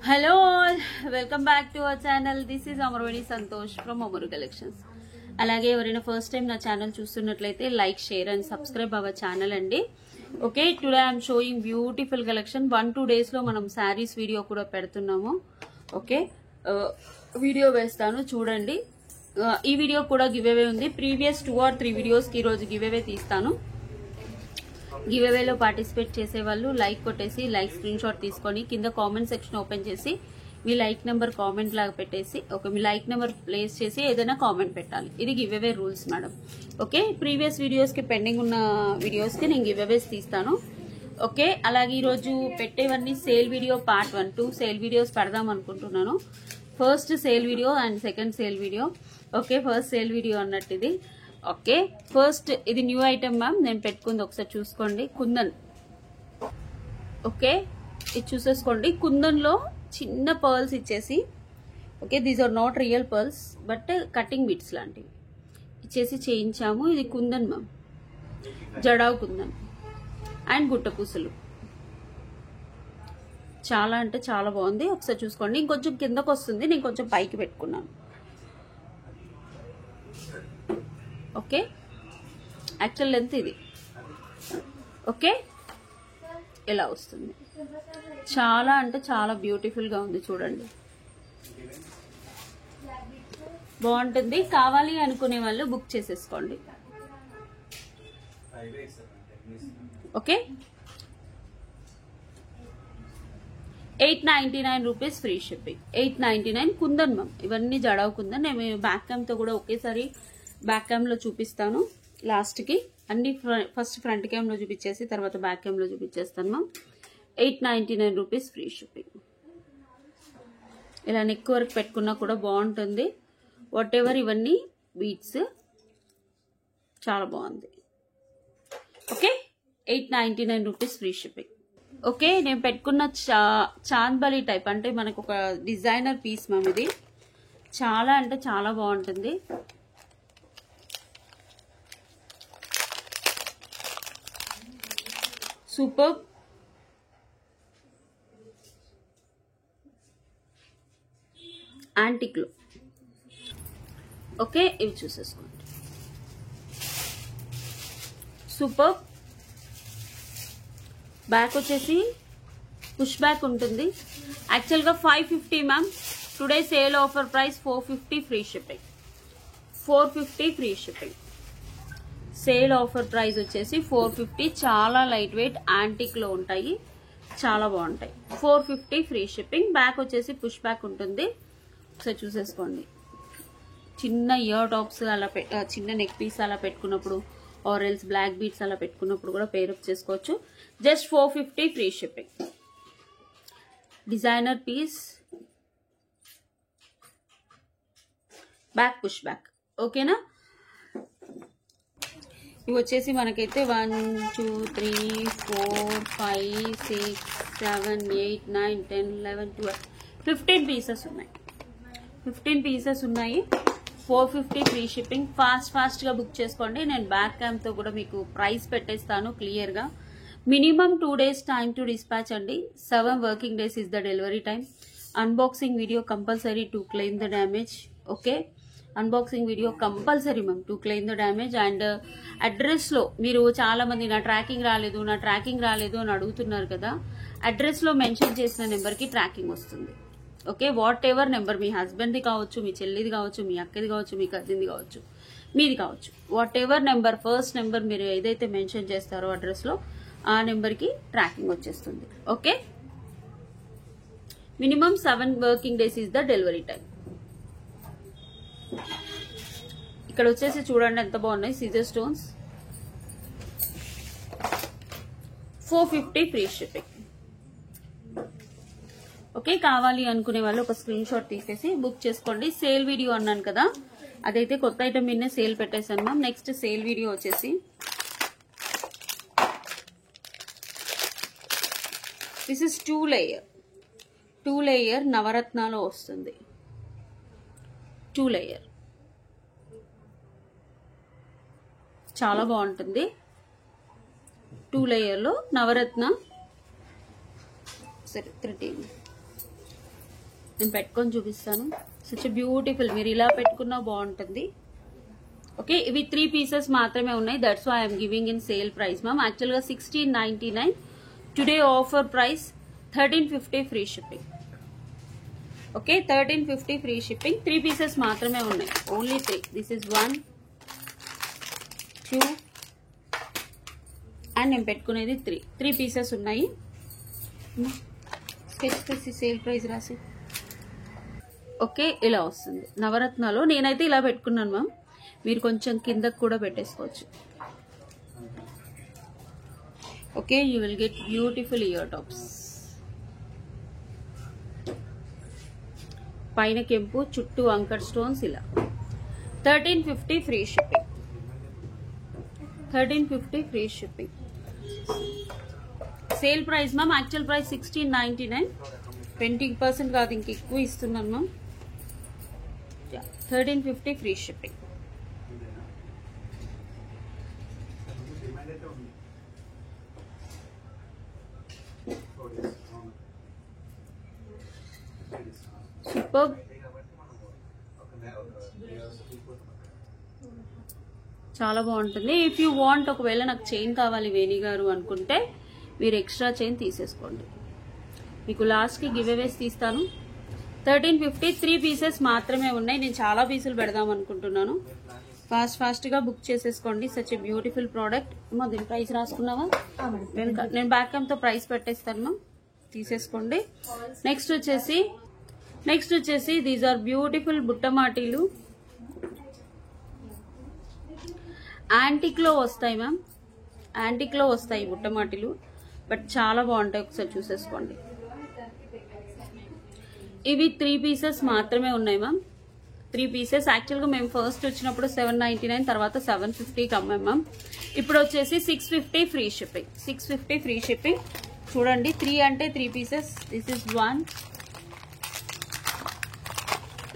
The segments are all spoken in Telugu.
Hello all, welcome back to our channel. This is Amarvani Santosh from Amaru Collections. అలాగే ఎవరైనా ఫస్ట్ టైం నా ఛానల్ చూస్తున్నట్లయితే like share and subscribe our channel అండి. Okay, today I'm showing beautiful collection. 1-2 days లో మనం శారీస్ వీడియో కూడా పెడుతున్నాము. ఓకే, వీడియో వేస్తాను చూడండి. ఈ వీడియో కూడా గివ్ అవే ఉంది. ప్రీవియస్ 2 or 3 వీడియోస్ కి ఈరోజు గివ్ అవే తీస్తాను. గివ్ అవేలో పార్టిసిపేట్ చేసే వాళ్ళు లైక్ కొట్టేసి లైక్ స్క్రీన్ షాట్ తీసుకొని కింద కామెంట్ సెక్షన్ ఓపెన్ చేసి మీ లైక్ నెంబర్ కామెంట్ లాగా పెట్టేసి మీ లైక్ నెంబర్ ప్లేస్ చేసి ఏదైనా కామెంట్ పెట్టాలి. ఇది giveaway rules madam. Okay, previous videos కి పెండింగ్ ఉన్న వీడియోస్ కి నేను గివ్ అవేస్ తీస్తాను. ఓకే, అలాగే ఈరోజు పెట్టేవన్నీ sale video part 1, 2 sale videos పెడదాం అనుకుంటున్నాను. First sale video and second sale video. Okay, first sale video అన్నట్టు ఇది. ఓకే, ఫస్ట్ ఇది న్యూ ఐటమ్ మ్యామ్, నేను పెట్టుకుంది ఒకసారి చూసుకోండి. కుందన్. ఓకే, ఇది చూసేసుకోండి. కుందన్ లో చిన్న పర్ల్స్ ఇచ్చేసి, okay these are not real pearls but cutting bits లాంటివి ఇచ్చేసి చేయించాము. ఇది కుందన్ మ్యామ్, జడావ్ కుందన్ అండ్ గుట్టపూసలు. చాలా అంటే చాలా బాగుంది. ఒకసారి చూసుకోండి. ఇంకొంచెం కిందకు వస్తుంది, నేను కొంచెం పైకి పెట్టుకున్నాను. ఓకే, యాక్చువల్ లెంత్ ఇది. ఓకే, ఇలా వస్తుంది. చాలా అంటే చాలా బ్యూటిఫుల్ గా ఉంది చూడండి. బాగుంటుంది. కావాలి అనుకునే వాళ్ళు బుక్ చేసేసుకోండి. Okay, 899 rupees free shipping. 899 kundan ma'am. ఇవన్నీ జడావ్ కుందన్. నేను బ్యాక్ క్యామ్ తో కూడా ఒకేసారి బ్యాక్ క్యామ్ లో చూపిస్తాను లాస్ట్ కి. అన్ని ఫస్ట్ ఫ్రంట్ క్యామ్ లో చూపించేసి తర్వాత బ్యాక్ క్యామ్ లో చూపించేస్తాను మ్యామ్. 899 rupees free shipping. ఇలా నెక్ వర్క్ పెట్టుకున్నా కూడా బాగుంటుంది. వాట్ ఎవర్ ఇవన్నీ బీట్స్ చాలా బాగుంది. Okay, 899 rupees free shipping. Okay, నేను పెట్టుకున్న చాంద్బలి టైప్ అంటే మనకు ఒక డిజైనర్ పీస్ మ్యామ్. ఇది చాలా అంటే చాలా బాగుంటుంది. సూపర్. యాంటిక్లో. ఓకే, ఇవి చూసేసుకోండి. సూపర్. బ్యాక్ వచ్చేసి పుష్ బ్యాక్ ఉంటుంది. యాక్చువల్గా 550 ma'am. Today sale offer price 450 free shipping. 450 free shipping. Sale offer price వచ్చేసి 450. చాలా లైట్ వెయిట్ యాంటిక్ లో ఉంటాయి, చాలా బాగుంటాయి. 450 ఫ్రీ షిప్పింగ్. బ్యాక్ వచ్చేసి పుష్ బ్యాక్ ఉంటుంది. ఒకసారి చూసేసుకోండి. చిన్న ఇయర్ టాప్స్ అలా చిన్న నెక్ పీస్ అలా పెట్టుకున్నప్పుడు ఆర్ ఎల్స్ బ్లాక్ బీట్స్ అలా పెట్టుకున్నప్పుడు కూడా పేరప్ చేసుకోవచ్చు. Just 450 free shipping. Designer piece. Back push back. ఓకేనా. ఇవి వచ్చేసి మనకైతే 1 2 3 4 5 6 7 8 9 10 11 12 15 పీసెస్ ఉన్నాయి. 15 పీసెస్ ఉన్నాయి. 450 ఫ్రీ షిప్పింగ్. ఫాస్ట్ గా బుక్ చేసుకోండి. నేను బ్యాక్ క్యామ్ తో కూడా మీకు ప్రైస్ పెట్టేస్తాను క్లియర్ గా. Minimum 2 days time to dispatch అండి. 7 working days is the delivery time. Unboxing video compulsory to claim the damage. Okay, unboxing video compulsory ma'am to claim the damage. And address లో మీరు చాలా మంది నా ట్రాకింగ్ రాలేదు అని అడుగుతున్నారు కదా. అడ్రస్ లో మెన్షన్ చేసిన నెంబర్ కి ట్రాకింగ్ వస్తుంది. ఓకే, వాట్ ఎవర్ నెంబర్, మీ హస్బెండ్ది కావచ్చు, మీ చెల్లిది కావచ్చు, మీ అక్కది కావచ్చు, మీ కజిన్ది కావచ్చు, మీది కావచ్చు. What ever number, first number మీరు ఏదైతే మెన్షన్ చేస్తారో అడ్రస్ లో ఆ నెంబర్ కి ట్రాకింగ్ వచ్చేస్తుంది. Okay, minimum 7 working days is the delivery time. ఇక్కడ వచ్చేసి చూడండి ఎంత బాగున్నాయి సీజర్ స్టోన్స్. 450 free shipping. ఓకే, కావాలి అనుకునే వాళ్ళు ఒక స్క్రీన్ షాట్ తీసేసి బుక్ చేసుకోండి. సేల్ వీడియో అన్నాను కదా, అదైతే కొత్త ఐటమ్ మీదనే సేల్ పెట్టేశాను మ్యామ్. నెక్స్ట్ సేల్ వీడియో వచ్చేసి దిస్ ఇస్ 2 లేయర్ నవరత్నాలో వస్తుంది. 2 లేయర్ చాలా బాగుంటుంది. 2 లేయర్ లో నవరత్న 13 నేను పెట్టుకొని చూపిస్తాను. సచ్ బ్యూటిఫుల్, మీరు ఇలా పెట్టుకున్నా బాగుంటుంది. ఓకే, ఇవి 3 పీసెస్ మాత్రమే ఉన్నాయి. That's why I'm giving in sale price ma'am. యాక్చువల్గా 1699, today offer price 1350 free shipping. Okay, 1350 free shipping. 3 pieces మాత్రమే ఉన్నాయి, ఓన్లీ 3. దిస్ ఇస్ 1, 2 అండ్ నేను పెట్టుకునేది 3 పీసెస్ ఉన్నాయి. స్కెచ్ చేసి సేల్ ప్రైస్ రాసి. ఓకే, ఇలా వస్తుంది నవరత్నాలు. నేనైతే ఇలా పెట్టుకున్నాను మ్యామ్, మీరు కొంచెం కిందకు కూడా పెట్టేసుకోవచ్చు. Okay, you will get beautiful ear tops. పైన కెంపు, చుట్టూ అంకర్ స్టోన్స్ ఇలా. 1350 free shipping. 1350 free shipping. Sale price ma'am. Actual price 1699, 20% కాదు ఇంక ఎక్కువ ఇస్తున్నాను మ్యామ్. 1350 free shipping. సూపర్, చాలా బాగుంటుంది. ఇఫ్ యూ వాంట్, ఒకవేళ నాకు చైన్ కావాలి వేణి గారు అనుకుంటే మీరు ఎక్స్ట్రా చైన్ తీసేసుకోండి. మీకు లాస్ట్కి గివ్ అవేస్ తీస్తాను. 1350, 3 పీసెస్ మాత్రమే ఉన్నాయి. నేను చాలా పీసులు పెడదాం అనుకుంటున్నాను. ఫాస్ట్గా బుక్ చేసేసుకోండి. Such a beautiful product. అమ్మా, దీని ప్రైస్ రాసుకున్నావా? నేను బ్యాక్ క్యామ్తో ప్రైస్ పెట్టేస్తాను, తీసేసుకోండి. నెక్స్ట్ వచ్చేసి దీస్ ఆర్ బ్యూటిఫుల్ బుట్టమాటీలు. యాంటిక్లో వస్తాయి మ్యామ్, యాంటిక్లో వస్తాయి బుట్టమాటీలు, బట్ చాలా బాగుంటాయి. ఒకసారి చూసేసుకోండి. ఇవి 3 పీసెస్ మాత్రమే ఉన్నాయి మ్యామ్. 3 పీసెస్. యాక్చువల్గా మేము ఫస్ట్ వచ్చినప్పుడు 799, తర్వాత 750కి అమ్మాం మ్యామ్. ఇప్పుడు వచ్చేసి 650 ఫ్రీ షిప్పింగ్. 650 free shipping. చూడండి, 3 అంటే 3 పీసెస్. దిస్ ఇస్ 1,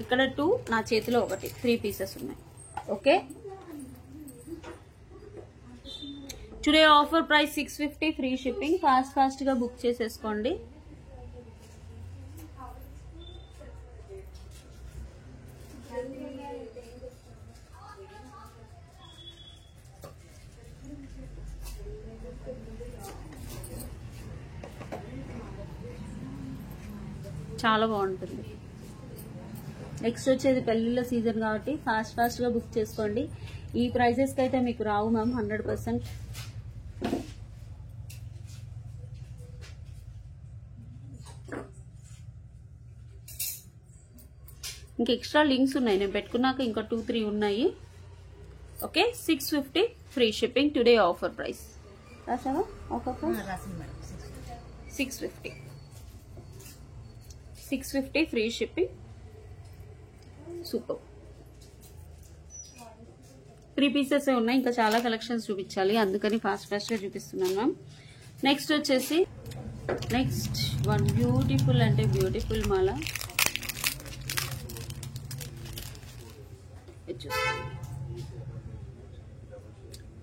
ఇక్కడ 2, నా చేతిలో 1. 3 పీసెస్ ఉన్నాయి. Okay, today offer price 650 free shipping. ఫాస్ట్గా బుక్ చేసేసుకోండి. చాలా బాగుంటుంది. నెక్స్ట్ వచ్చేది పెళ్లిళ్ళ సీజన్ కాబట్టి ఫాస్ట్గా బుక్ చేసుకోండి. ఈ ప్రైజెస్కి అయితే మీకు రావు మ్యామ్ 100%. ఇంకా ఎక్స్ట్రా లింక్స్ ఉన్నాయి, నేను పెట్టుకున్నాక ఇంకా 2-3 ఉన్నాయి. Okay, 650 free shipping. Today offer price రాసావా? Offer price 650 free shipping. Super. 3 pieces ఉన్నాయి, ఇంకా చాలా కలెక్షన్స్ చూపించాలి, అందుకని ఫాస్ట్గా చూపిస్తున్నాను మ్యామ్. నెక్స్ట్ వచ్చేసి వన్ బ్యూటిఫుల్ అంటే బ్యూటిఫుల్ మాల.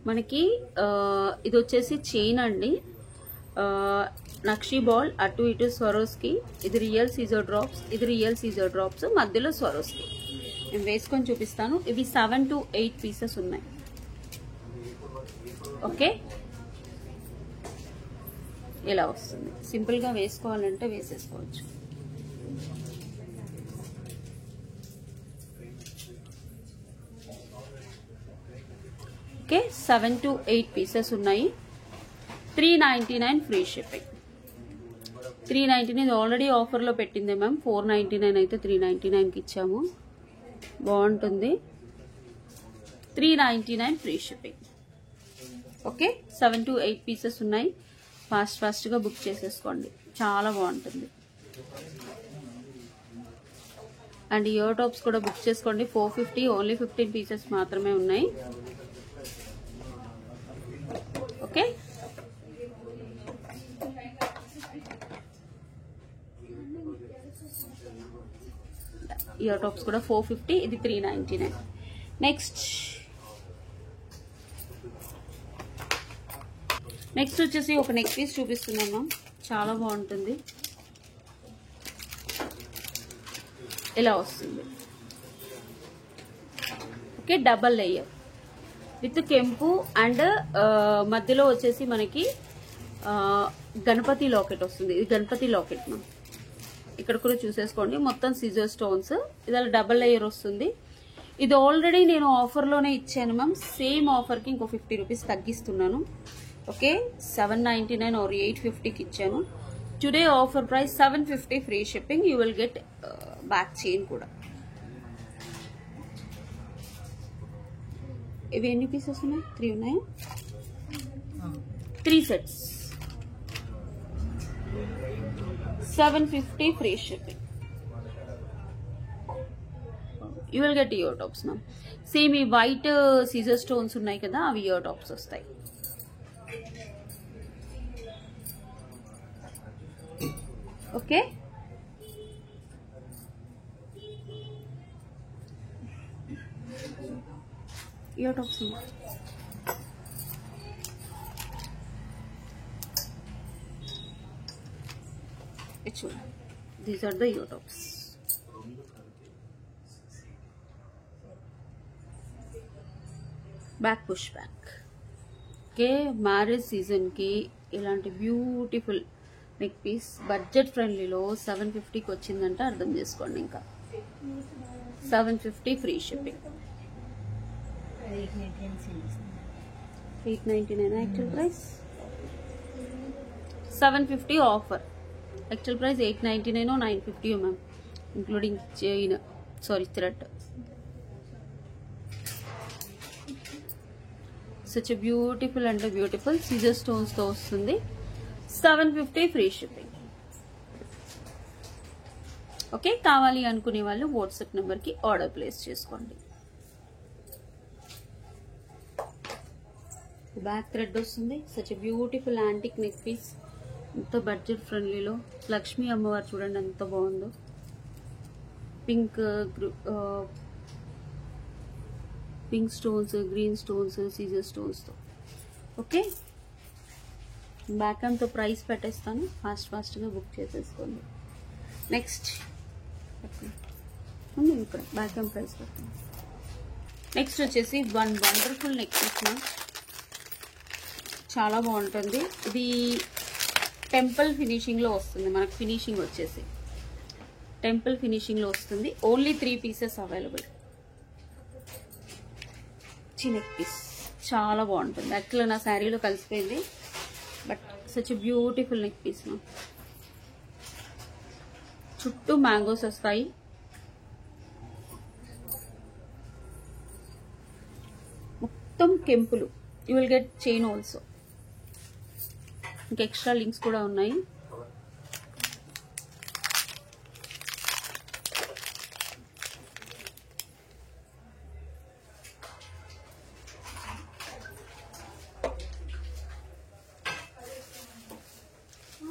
మనకి ఇది వచ్చేసి చైన్ అండి, నక్షి బాల్, అటు ఇటు స్వరోస్కి. ఇది రియల్ సీజర్ డ్రాప్స్, ఇది రియల్ సీజర్ డ్రాప్స్, మధ్యలో స్వరోస్కి. నేను వేసుకొని చూపిస్తాను. ఇవి 7 to 8 పీసెస్ ఉన్నాయి. ఓకే, ఇలా వస్తుంది. సింపుల్గా వేసుకోవాలంటే వేసేసుకోవచ్చు. ఓకే, 7 to 8 పీసెస్ ఉన్నాయి. 399 ఫ్రీ షిప్పింగ్. 399 ఆల్రెడీ ఆఫర్లో పెట్టింది మ్యామ్. 499 అయితే 399కి ఇచ్చాము, బాగుంటుంది. 399 free shipping. Okay, 7 to 8 pieces ఉన్నాయి. ఫాస్ట్గా బుక్ చేసేసుకోండి, చాలా బాగుంటుంది. అండ్ ఇయర్ టాప్స్ కూడా బుక్ చేసుకోండి. 450, ఓన్లీ 15 పీసెస్ మాత్రమే ఉన్నాయి. ఓకే, ఇయర్ టాప్స్ కూడా 450, ఇది 399. నెక్స్ట్ వచ్చేసి ఒక నెక్ పీస్ చూపిస్తున్నాను, చాలా బాగుంటుంది. ఇలా వస్తుంది. ఓకే, డబల్ లేయర్ విత్ కెంపు అండ్ మధ్యలో వచ్చేసి మనకి గణపతి లాకెట్ వస్తుంది. ఇది గణపతి లాకెట్ మ్యామ్. ఇక్కడ కూడా చూసేసుకోండి, మొత్తం సిజర్ స్టోన్స్. ఇది డబల్ లేయర్ వస్తుంది. ఇది ఆల్రెడీ నేను ఆఫర్లోనే ఇచ్చాను మ్యామ్. సేమ్ ఆఫర్కి ఇంకో 50 రూపీస్ తగ్గిస్తున్నాను. ఓకే, 799 or 850కి ఇచ్చాను. Today offer price 750 free shipping. You will get back chain కూడా. ఇవి ఎన్ని పీసెస్ ఉన్నాయి? 3 ఉన్నాయా? 3 sets, 750 free shipping. You will get ear tops ma'am. Same ఈ వైట్ సీజర్ స్టోన్స్ ఉన్నాయి కదా, అవి ఇయర్ టాప్స్ వస్తాయి. ఓకే, ఇయర్ టాప్స్ ఉన్నాయి. చూడండి, these are the ear tops. Back push back. Okay, marriage సీజన్కి ఇలాంటి బ్యూటిఫుల్ నెక్ పీస్ బడ్జెట్ ఫ్రెండ్లీలో 750కి వచ్చిందంటే అర్థం చేసుకోండి. ఇంకా 750 free shipping. 899 actual price, 750 offer. Actual price 899 or 950 ma'am, including chain, sorry thread. Such beautiful and beautiful సీజర్ స్టోన్స్ తో వస్తుంది. 750 ఫ్రీ షిప్పింగ్. ఓకే, కావాలి అనుకునే వాళ్ళు వాట్సాప్ నెంబర్ కి ఆర్డర్ ప్లేస్ చేసుకోండి. బ్యాక్ థ్రెడ్ వస్తుంది. Such beautiful antique neck piece. ఎంత బడ్జెట్ ఫ్రెండ్లీలో. లక్ష్మీ అమ్మవారు చూడండి ఎంత బాగుందో. పింక్ స్టోన్స్, గ్రీన్ స్టోన్స్, సీజర్ స్టోన్స్ తో. ఓకే, బ్యాక్ తో ప్రైస్ పెట్టేస్తాను, ఫాస్ట్ గా బుక్ చేసేసుకోండి. నెక్స్ట్ ఇక్కడ బ్యాక్ ప్రైస్ పెట్టండి. నెక్స్ట్ వచ్చేసి వన్ వండర్ఫుల్ నెక్ పీస్. చాలా బాగుంటుంది. ఇది టెంపుల్ ఫినిషింగ్ లో వస్తుంది. మనకు ఫినిషింగ్ వచ్చేసి టెంపుల్ ఫినిషింగ్ లో వస్తుంది. Only 3 pieces available. Neck piece చాలా బాగుంటుంది. యాక్చువల్గా నా శారీలో కలిసిపోయింది, but such beautiful neck piece. చుట్టూ మ్యాంగోస్ వస్తాయి. మొత్తం కెంపులు. You will get chain also. ఇంకా ఎక్స్ట్రా లింక్స్ కూడా ఉన్నాయి.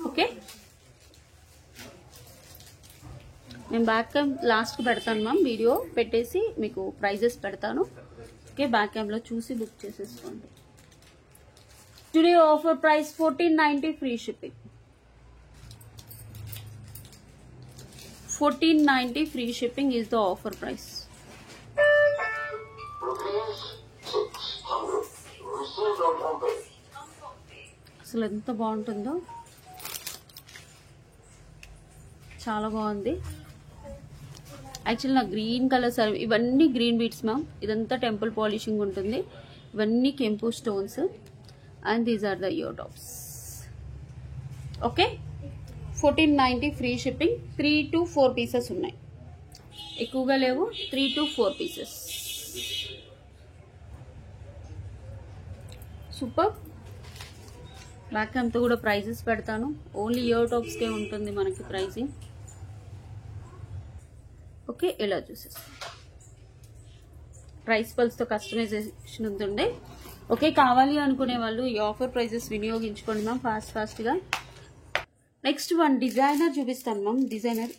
ఓకే, నేను బ్యాక్ క్యామ్ లాస్ట్కి పెడతాను మ్యామ్. వీడియో పెట్టేసి మీకు ప్రైజెస్ పెడతాను. ఓకే, బ్యాక్ క్యామ్లో చూసి బుక్ చేసేసుకోండి. Today offer price 1490 free shipping. 1490 free shipping is the offer price. అసలు ఎంత బాగుంటుందో, చాలా బాగుంది. యాక్చువల్ నా గ్రీన్ కలర్ సార్, ఇవన్నీ గ్రీన్ బీట్స్ మ్యామ్. ఇదంతా టెంపుల్ పాలిషింగ్ ఉంటుంది. ఇవన్నీ కెంపు stones and these are the ear tops. Okay, 1490 free shipping. 3 to 4 pieces ఉన్నాయి, ఎక్కువగా లేవు. 3 to 4 పీసెస్. సూపర్. బ్యాక్ అంతా కూడా ప్రైజెస్ పెడతాను. ఓన్లీ ఇయర్ టాప్స్కే ఉంటుంది మనకి ప్రైసింగ్. ఓకే, ఇలా చూసేస్తాం. ప్రైస్ పల్స్తో కస్టమైజేషన్ ఉంటుండే. ఓకే, కావాలి అనుకునే వాళ్ళు ఈ ఆఫర్ ప్రైజెస్ వినియోగించుకోండి మ్యామ్ ఫాస్ట్గా. నెక్స్ట్ వన్ డిజైనర్ చూపిస్తాను మ్యామ్. డిజైనర్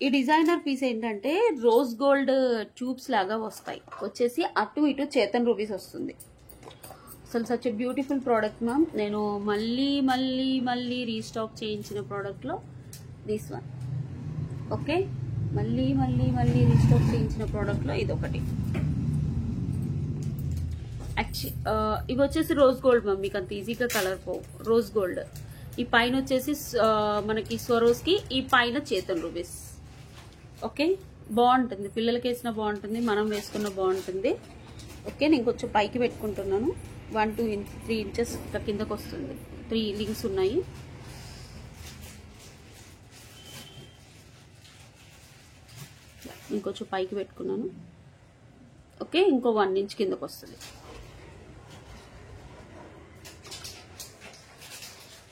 ఈ డిజైనర్ పీస్ ఏంటంటే రోజ్ గోల్డ్ ట్యూబ్స్ లాగా వస్తాయి. వచ్చేసి అటు ఇటు చేతన్ రూపీస్ వస్తుంది. అసలు సచ్ బ్యూటిఫుల్ ప్రోడక్ట్ మ్యామ్. నేను మళ్ళీ రీస్టాక్ చేయించిన ప్రోడక్ట్లో దిస్ వన్. ఓకే, మళ్ళీ మళ్ళీ మళ్ళీ రీస్టాక్ చేయించిన ప్రోడక్ట్లో ఇదొకటి. ఇవి వచ్చేసి రోజ్ గోల్డ్ మ్యామ్, మీకు అంత ఈజీగా కలర్ పో. రోజ్ గోల్డ్, ఈ పైన వచ్చేసి మనకి స్వరోస్కి, ఈ పైన చేతన్ రూబీస్. ఓకే, బాగుంటుంది, పిల్లలకి వేసిన బాగుంటుంది, మనం వేసుకున్న బాగుంటుంది. ఓకే, నేను కొంచెం పైకి పెట్టుకుంటున్నాను. 1, 2, 3 ఇంచెస్ ఇట్లా కిందకు వస్తుంది. 3 లింక్స్ ఉన్నాయి. ఇంకొంచెం పైకి పెట్టుకున్నాను. ఓకే, ఇంకో 1 ఇంచ్ కిందకు వస్తుంది.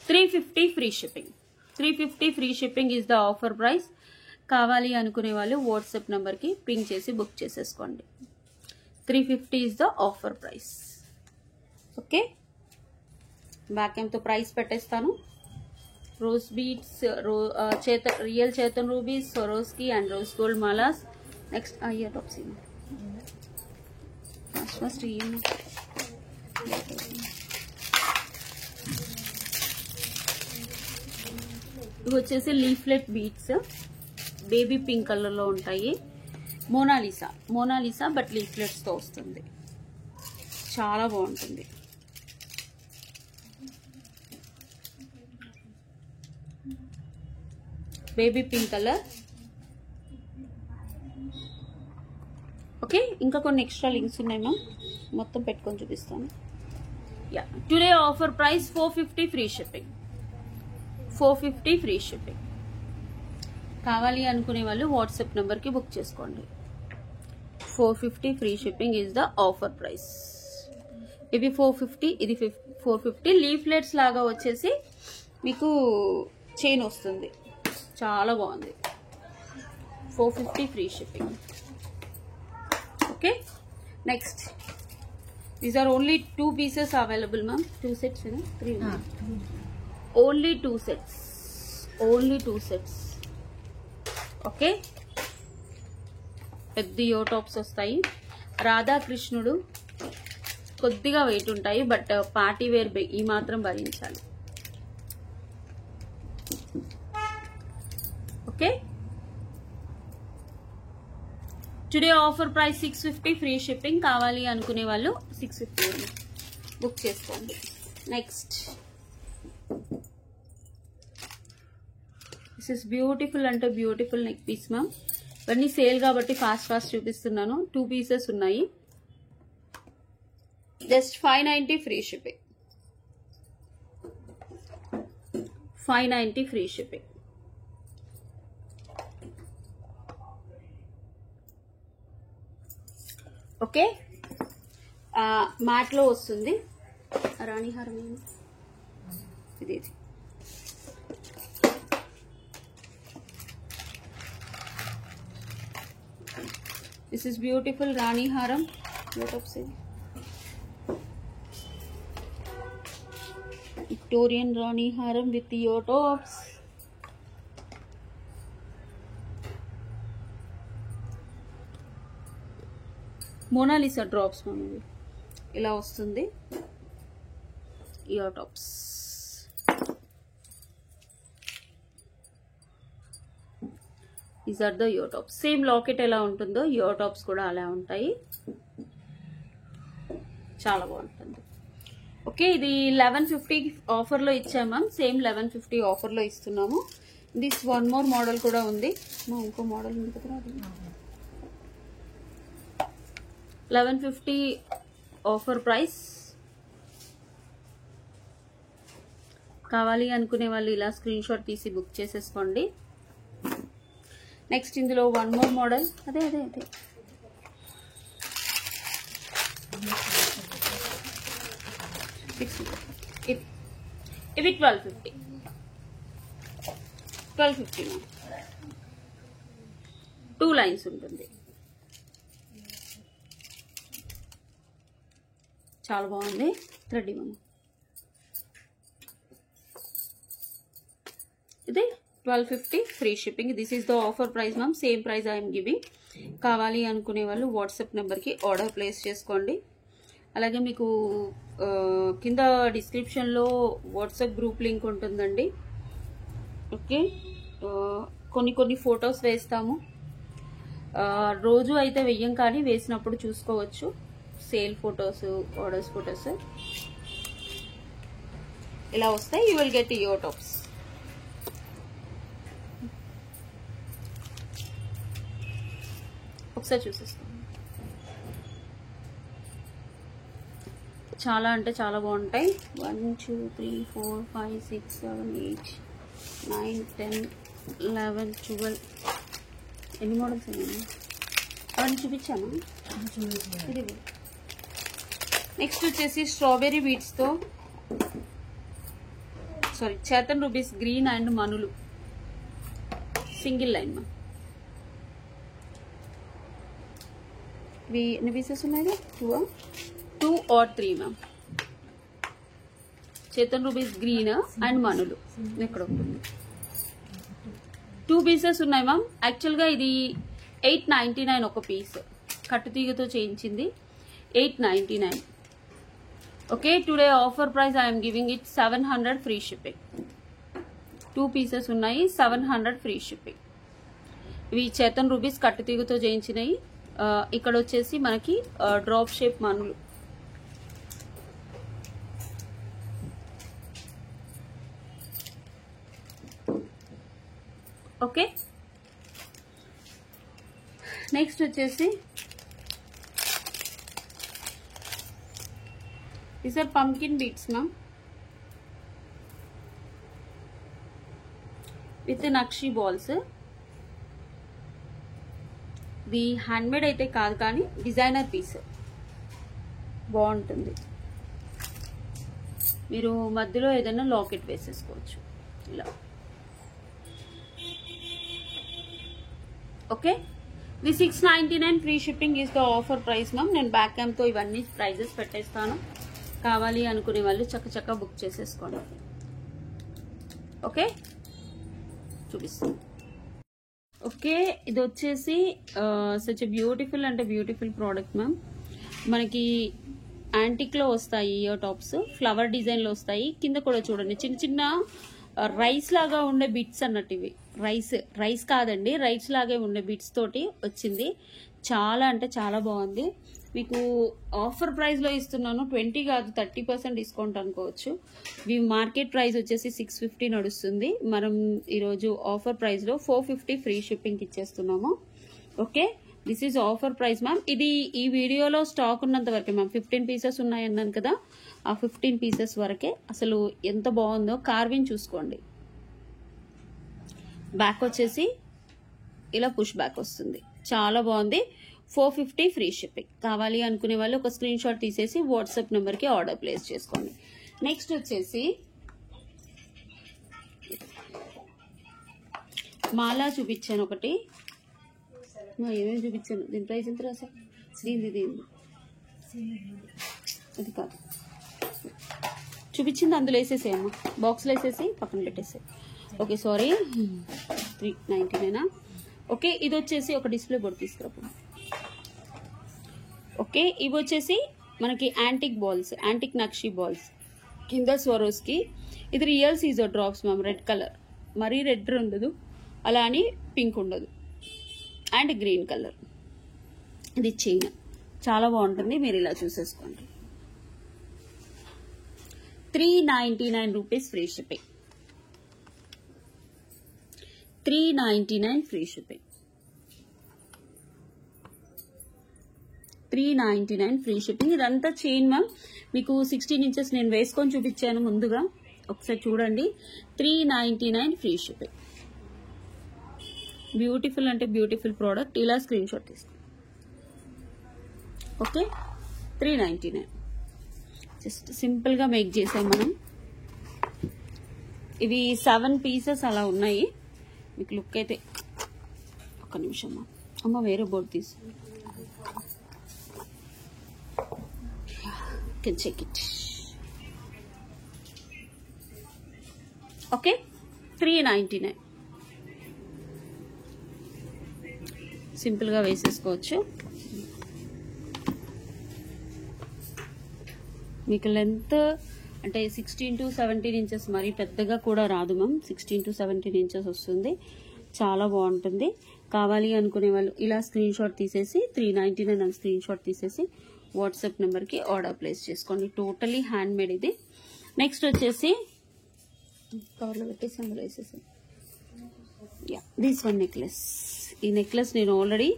350 free shipping. 350 free shipping is the offer price. కావాలి అనుకునే వాళ్ళు వాట్సాప్ నెంబర్కి పింక్ చేసి బుక్ చేసేసుకోండి. 350 is the offer price. Okay, back ఎంతో ప్రైస్ పెట్టేస్తాను. రోజ్ బీడ్స్, రియల్ చేతన్ rubies, Swarovski and rose gold మాలాస్. Next ear tops. ఫస్ట్ ఇవి వచ్చేసి లీఫ్లెట్ బీడ్స్, బేబీ పింక్ కలర్లో ఉంటాయి. మోనాలిసా బట్ లీఫ్లెట్స్తో వస్తుంది, చాలా బాగుంటుంది. Baby pink colour. ఓకే, ఇంకా కొన్ని ఎక్స్ట్రా లింక్స్ ఉన్నాయి మ్యామ్, మొత్తం పెట్టుకొని చూపిస్తాను. Yeah, today offer price 450 free shipping. 450 free shipping. కావాలి అనుకునే వాళ్ళు వాట్సాప్ నెంబర్కి బుక్ చేసుకోండి. 450 free shipping is the offer price. ఇవి 450, ఇది 450. లీఫ్లెట్స్ లాగా వచ్చేసి మీకు చైన్ వస్తుంది, చాలా బాగుంది. 450 free shipping. Okay, next these are only 2 pieces available ma'am. 2 sets, 3, only 2 sets, only 2 sets. Okay, పెద్ద యో టాప్స్ వస్తాయి. రాధాకృష్ణుడు కొద్దిగా వెయిట్ ఉంటాయి, బట్ పార్టీ వేర్ ఈ మాత్రం భరించాలి. Okay, today offer price 650 free shipping. కావాలి అనుకునే వాళ్ళు 650 బుక్ చేసుకోండి. నెక్స్ట్ దిస్ ఇస్ బ్యూటిఫుల్, అంటే బ్యూటిఫుల్ నెక్ పీస్ మ్యామ్. ఇవన్నీ సేల్ కాబట్టి ఫాస్ట్ చూపిస్తున్నాను. 2 పీసెస్ ఉన్నాయి. Just 590 free shipping. 590 free shipping. Okay, మ్యాట్లో వస్తుంది. రాణిహారం ఇది. దిస్ ఇస్ బ్యూటిఫుల్ రాణి హారం. విక్టోరియన్ రాణి హారం విత్ యో టాప్స్. మోనాలిసా డ్రాప్స్ మనవి ఇలా వస్తుంది. Ear tops. These are the ear tops. Same locket ఎలా ఉంటుందో ఇయర్ టాప్స్ కూడా అలా ఉంటాయి, చాలా బాగుంటుంది. ఓకే, ఇది 1150 ఆఫర్లో ఇచ్చాము మ్యామ్. సేమ్ 1150 ఆఫర్లో ఇస్తున్నాము. దిస్ 1 మోర్ మోడల్ కూడా ఉంది. ఇంకో మోడల్ ఉంది కదా, 1150 ఆఫర్ ప్రైస్. కావాలి అనుకునే వాళ్ళు ఇలా స్క్రీన్ షాట్ తీసి బుక్ చేసేసుకోండి. నెక్స్ట్ ఇందులో 1 మోర్ మోడల్. అదే ఇవి 1250 2 లైన్స్ ఉంటుంది. చాలా బాగుంది. థ్రెడ్ మనం ఇది 1250 free shipping. This is the offer price ma'am. Same price I'm giving. కావాలి అనుకునే వాళ్ళు వాట్సాప్ నెంబర్కి ఆర్డర్ ప్లేస్ చేసుకోండి. అలాగే మీకు కింద డిస్క్రిప్షన్లో వాట్సాప్ గ్రూప్ లింక్ ఉంటుందండి. ఓకే, కొన్ని ఫొటోస్ వేస్తాము. రోజు అయితే వెయ్యం, కానీ వేసినప్పుడు చూసుకోవచ్చు. సేల్ ఫొటోస్, ఆర్డర్స్ ఫొటోస్ ఇలా వస్తాయి. You will get ear tops. ఒకసారి చూసేస్తాం. చాలా అంటే చాలా బాగుంటాయి. 1 2 3 4 5 6 7 8 9 10 11 12 ఎన్ని మోడల్స్ అయ్యాయి? అవన్నీ చూపించాను. ఇది నెక్స్ట్ వచ్చేసి స్ట్రాబెర్రీ బీట్స్తో, సారీ, చేతన్ రూబీస్ గ్రీన్ అండ్ మనులు సింగిల్ లైన్ మా. ఇవి ఎన్ని పీసెస్ ఉన్నాయి? 2 or 3 మ్యామ్. చేతన్ రూబీస్ గ్రీన్ అండ్ మనులు ఇక్కడ ఉంటుంది. 2 పీసెస్ ఉన్నాయి మ్యామ్. యాక్చువల్గా ఇది 899 ఒక పీస్, కట్టుతీగతో చేయించింది. 899. Okay, today offer price I'm giving it 700 free shipping. 2 pieces ఉన్నాయి, 700 ఫ్రీ షిప్పింగ్. ఇవి చేతన్ రూబీస్ కట్టుతీగతో చేయించినవి. ఇక్కడ వచ్చేసి మనకి డ్రాప్ షేప్ మనులు. ఓకే, నెక్స్ట్ వచ్చేసి these are pumpkin beads ma'am with nakshi balls. ఇది హ్యాండ్మేడ్ అయితే కాదు, కానీ డిజైనర్ పీస్ బాగుంటుంది. మీరు మధ్యలో ఏదైనా లాకెట్ వేసేసుకోవచ్చు ఇలా. ఓకే, ఇది 699 free shipping is the offer price ma'am. నేను బ్యాక్ క్యామ్తో ఇవన్నీ ప్రైజెస్ పెట్టేస్తాను. కావాలి అనుకునే వాళ్ళు చక్క బుక్ చేసేసుకోండి. ఓకే, చూపిస్తాను. ఓకే, ఇది వచ్చేసి సచ్ బ్యూటిఫుల్ అంటే బ్యూటిఫుల్ ప్రోడక్ట్ మ్యామ్. మనకి యాంటిక్లో వస్తాయి ఇయర్ టాప్స్, ఫ్లవర్ డిజైన్లో వస్తాయి. కింద కూడా చూడండి చిన్న చిన్న రైస్ లాగా ఉండే బిట్స్ అన్నట్టు. ఇవి రైస్ కాదండి, రైస్ లాగే ఉండే బిట్స్ తోటి వచ్చింది. చాలా అంటే చాలా బాగుంది. మీకు ఆఫర్ ప్రైస్లో ఇస్తున్నాను. 20 కాదు 30% డిస్కౌంట్ అనుకోవచ్చు. ఇవి మార్కెట్ ప్రైస్ వచ్చేసి 650 నడుస్తుంది. మనం ఈరోజు ఆఫర్ ప్రైస్లో 450 ఫ్రీ షిప్పింగ్ ఇచ్చేస్తున్నాము. Okay, this is offer price ma'am. ఇది ఈ వీడియోలో స్టాక్ ఉన్నంత వరకే మ్యామ్. 15 పీసెస్ ఉన్నాయన్నాను కదా, ఆ 15 పీసెస్ వరకే. అసలు ఎంత బాగుందో కార్వింగ్ చూసుకోండి. బ్యాక్ వచ్చేసి ఇలా పుష్ బ్యాక్ వస్తుంది, చాలా బాగుంది. 450 ఫ్రీ షిప్పింగ్. కావాలి అనుకునే వాళ్ళు ఒక స్క్రీన్ షాట్ తీసేసి వాట్సాప్ నెంబర్కి ఆర్డర్ ప్లేస్ చేసుకోండి. నెక్స్ట్ వచ్చేసి మాలా చూపించాను ఒకటి. ఏమేమి చూపించాను, దీని ప్రైస్ ఎంత రాసా? దీనిది అది కాదు, చూపించింది అందులో వేసేసేయమ్మా. బాక్స్లో వేసేసి పక్కన పెట్టేసాయి. Okay, sorry, 399. ఓకే, ఇది వచ్చేసి ఒక డిస్ప్లే బోర్డు తీసుకురా. ఓకే, ఇవి వచ్చేసి మనకి యాంటిక్ బాల్స్, యాంటిక్ నక్షి బాల్స్. కింద స్వరోస్కి. ఇది రియల్ సీజర్ డ్రాప్స్ మ్యామ్. రెడ్ కలర్, మరీ రెడ్ ఉండదు, అలా అని పింక్ ఉండదు, అండ్ గ్రీన్ కలర్. ఇది చైన్, చాలా బాగుంటుంది. మీరు ఇలా చూసేసుకోండి. 399 rupees free shipping. 399 free shipping. 399 free shipping. ఇదంతా చైన్ మ్యామ్. మీకు 16 ఇంచెస్ నేను వేసుకొని చూపించాను ముందుగా, ఒకసారి చూడండి. 399 ఫ్రీ షిప్పింగ్. బ్యూటిఫుల్ అంటే బ్యూటిఫుల్ ప్రోడక్ట్. ఇలా స్క్రీన్ షాట్ తీసుకోండి. ఓకే, 399. జస్ట్ సింపుల్గా మేక్ చేసాం మనం. ఇవి 7 పీసెస్ అలా ఉన్నాయి. మీకు లుక్ అయితే ఒక్క నిమిషం అమ్మ, వేరే బోర్డు తీసు. can check it. Okay, 399. Simple గా వేసేసుకోవచ్చు. మీకు లెంత్ అంటే 16 to 17 ఇంచెస్, మరి పెద్దగా కూడా రాదు మ్యామ్. 16 to 17 ఇంచెస్ వస్తుంది. చాలా బాగుంటుంది. కావాలి అనుకునే వాళ్ళు ఇలా స్క్రీన్ షాట్ తీసేసి 399 అని స్క్రీన్ షాట్ తీసేసి వాట్సాప్ నెంబర్కి ఆర్డర్ ప్లేస్ చేసుకోండి. టోటలీ హ్యాండ్ మేడ్ ఇది. నెక్స్ట్ వచ్చేసి కవర్లో పెట్టేసి అందులో వేసేసి దిస్ వన్ నెక్లెస్. ఈ నెక్లెస్ నేను ఆల్రెడీ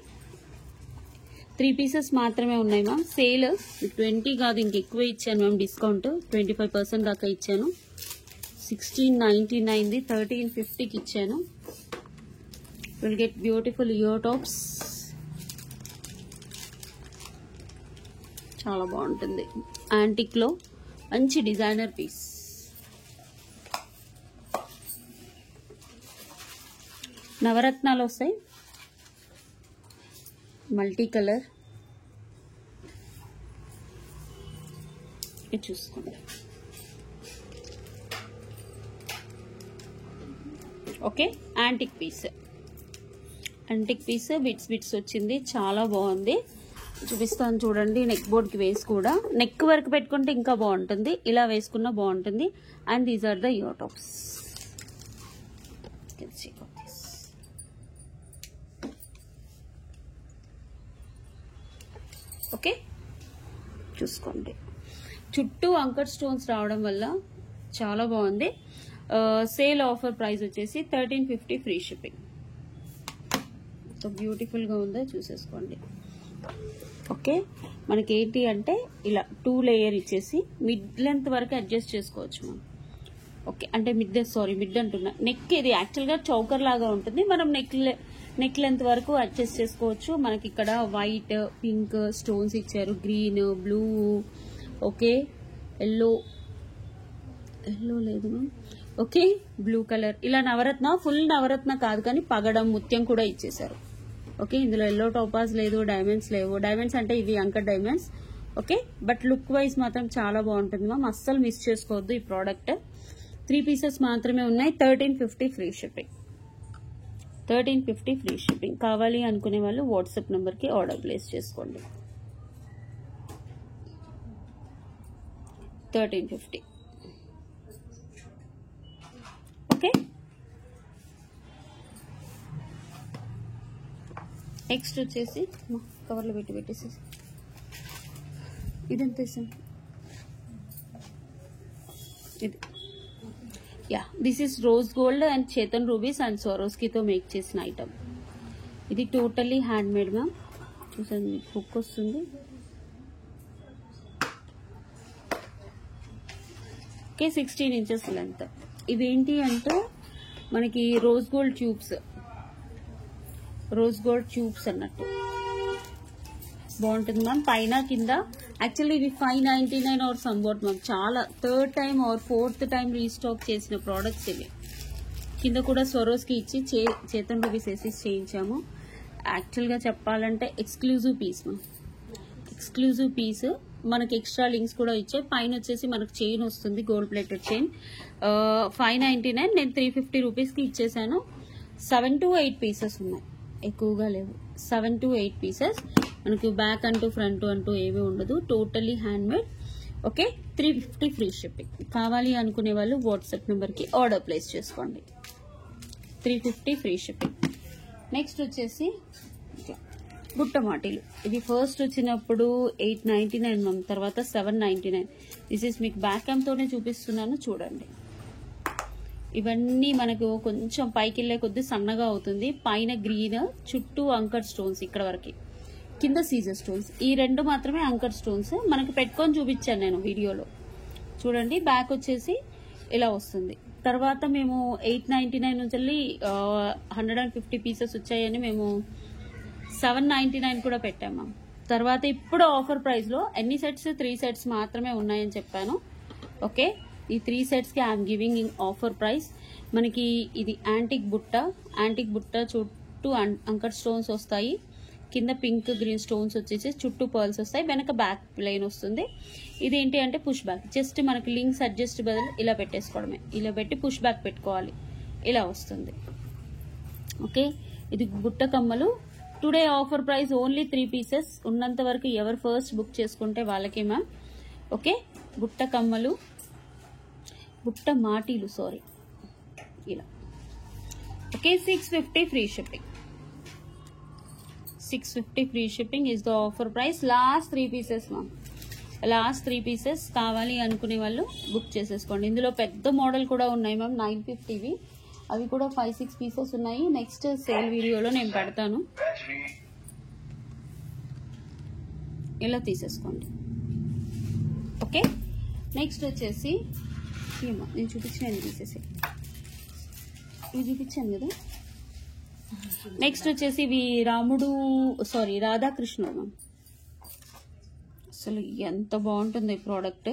3 పీసెస్ మాత్రమే ఉన్నాయి మ్యామ్. సేల్ 20 కాదు ఇంకెక్కువ ఇచ్చాను మ్యామ్. డిస్కౌంట్ 25% దాకా ఇచ్చాను. 1699ది 1350కి ఇచ్చాను. Will get beautiful ear tops. చాలా బాగుంటుంది. యాంటిక్ లో మంచి డిజైనర్ పీస్. నవరత్నాలు వస్తాయి, మల్టీ కలర్. ఇది చూసుకోండి. Okay, antique piece. Antique piece bits bits వచ్చింది, చాలా బాగుంది. చూపిస్తాను చూడండి. నెక్ బోర్డ్ కి వేసి కూడా నెక్ వరకు పెట్టుకుంటే ఇంకా బాగుంటుంది, ఇలా వేసుకున్నా బాగుంటుంది. And these are the ear tops. Okay, చూసుకోండి. చుట్టూ అంకర్ స్టోన్స్ రావడం వల్ల చాలా బాగుంది. సేల్ ఆఫర్ ప్రైస్ వచ్చేసి 1350 ఫ్రీ షిప్పింగ్. సో బ్యూటిఫుల్ గా ఉందో చూసేసుకోండి. ఓకే, మనకి ఏంటి అంటే ఇలా 2 లేయర్ ఇచ్చేసి మిడ్ లెంత్ వరకు అడ్జస్ట్ చేసుకోవచ్చు మనం. ఓకే, అంటే మిడ్ అంటున్నా. నెక్ ఇది యాక్చువల్గా చౌకర్ లాగా ఉంటుంది. మనం నెక్ లెంత్ వరకు అడ్జస్ట్ చేసుకోవచ్చు. మనకి ఇక్కడ వైట్, పింక్ స్టోన్స్ ఇచ్చారు, గ్రీన్, బ్లూ, ఓకే, ఎల్లో లేదు మ్యామ్. Okay, blue colour. ఇలా నవరత్న, ఫుల్ నవరత్న కాదు కానీ పగడం, ముత్యం కూడా ఇచ్చేసారు. ఓకే, ఇందులో ఎల్లో టోపాజ్ లేదు, డైమండ్స్ లేవు. డైమండ్స్ అంటే ఇవి anchor diamonds. Okay, but look wise మాత్రం చాలా బాగుంటుంది మ్యామ్. అస్సలు మిస్ చేసుకోవద్దు ఈ ప్రోడక్ట్. 3 పీసెస్ మాత్రమే ఉన్నాయి. 1350 ఫ్రీ షిప్పింగ్. 1350 free shipping. కావాలి అనుకునే వాళ్ళు వాట్సాప్ నెంబర్కి ఆర్డర్ ప్లేస్ చేసుకోండి. 1350. ఓకే, నెక్స్ట్ వచ్చేసి కవర్లో పెట్టేసి ఇదంతా ఇది. This is rose gold and చేతన్ రూబీస్ అండ్ సోరోస్కీతో మేక్ చేసిన ఐటమ్. ఇది టోటల్లీ హ్యాండ్ మేడ్ మ్యామ్. చూసాను, హుక్ వస్తుంది. Okay, 16 inches length. ఇవేంటి అంటే మనకి రోజ్ గోల్డ్ ట్యూబ్స్ అన్నట్టు బాగుంటుంది మ్యామ్. పైన కింద యాక్చువల్లీ ఇవి 599 ఆర్ సంబోట్ మ్యామ్. చాలా 3rd time or 4th time restock చేసిన ప్రోడక్ట్స్ ఇవి. కింద కూడా స్వరోస్కి ఇచ్చి చేతన్ రూబీస్ వేసి చేయించాము. యాక్చువల్గా చెప్పాలంటే exclusive piece ma'am. Exclusive piece. మనకి ఎక్స్ట్రా లింక్స్ కూడా ఇచ్చే. పైన వచ్చేసి మనకు చైన్ వస్తుంది, గోల్డ్ ప్లేటెడ్ చైన్. 599, నేను 350 రూపీస్కి ఇచ్చేసాను. 7 to 8 పీసెస్ ఉన్నాయి, ఎక్కువగా లేవు. 7 to 8 పీసెస్. మనకి బ్యాక్ అంటూ ఫ్రంట్ అంటూ ఏమీ ఉండదు. Totally hand made. Okay, 350 free shipping. కావాలి అనుకునే వాళ్ళు వాట్సాప్ నెంబర్కి ఆర్డర్ ప్లేస్ చేసుకోండి. 350 ఫ్రీ షిప్పింగ్. నెక్స్ట్ వచ్చేసి బుట్ట మాటీలు. ఇది ఫస్ట్ వచ్చినప్పుడు 899 మ్యామ్, తర్వాత 799. దిస్ ఇస్ మీకు బ్యాక్ క్యామ్తోనే చూపిస్తున్నాను చూడండి. ఇవన్నీ మనకు కొంచెం పైకి వెళ్ళే కొద్ది సన్నగా అవుతుంది. పైన గ్రీన్, చుట్టూ అంకర్ స్టోన్స్ ఇక్కడ వరకు, కింద సీజర్ స్టోన్స్. ఈ 2 మాత్రమే అంకర్ స్టోన్స్. మనకి పెట్టుకొని చూపించాను నేను వీడియోలో. చూడండి, బ్యాక్ వచ్చేసి ఇలా వస్తుంది. తర్వాత మేము 899 నుంచి వెళ్ళి 150 పీసెస్ వచ్చాయని మేము 799 కూడా పెట్టాము. తర్వాత ఇప్పుడు ఆఫర్ ప్రైస్ లో ఎన్ని సెట్స్, 3 సెట్స్ మాత్రమే ఉన్నాయని చెప్పాను. ఓకే, ఈ 3 సెట్స్ కి I'm giving in offer price. మనకి ఇది యాంటిక్ బుట్ట చుట్టూ అంకర్ స్టోన్స్ వస్తాయి. కింద పింక్ గ్రీన్ స్టోన్స్ వచ్చేసి చుట్టూ పర్ల్స్ వస్తాయి. వెనక బ్యాక్ ప్లెయిన్ వస్తుంది. ఇదేంటి అంటే పుష్ బ్యాక్. జస్ట్ మనకి లింక్స్ అడ్జస్ట్ బదులు ఇలా పెట్టేసుకోవడమే. ఇలా పెట్టి పుష్ బ్యాక్ పెట్టుకోవాలి. ఇలా వస్తుంది. ఓకే, ఇది బుట్ట కమ్మలు. Today offer price only 3 pieces. ఉన్నంత వరకు ఎవరు ఫస్ట్ బుక్ చేసుకుంటే వాళ్ళకే మ్యామ్. ఓకే, బుట్ట కమ్మలు, బుట్ట మాటీలు, సారీ, ఇలా okay 650 free shipping. 650 free shipping is the offer price. Last 3 pieces ma'am. Last 3 pieces కావాలి అనుకునే వాళ్ళు బుక్ చేసేసుకోండి. ఇందులో పెద్ద మోడల్ కూడా ఉన్నాయి మ్యామ్ 950వి. అవి కూడా 5-6 పీసెస్ ఉన్నాయి. నెక్స్ట్ సేల్ వీడియోలో నేను పెడతాను. ఇలా తీసేసుకోండి. ఓకే నెక్స్ట్ వచ్చేసి నేను చూపించాను తీసేసి ఇవి చూపించాను కదా. నెక్స్ట్ వచ్చేసి ఇవి రాధాకృష్ణుడు మ్యామ్. అసలు ఎంత బాగుంటుంది ఈ ప్రోడక్ట్.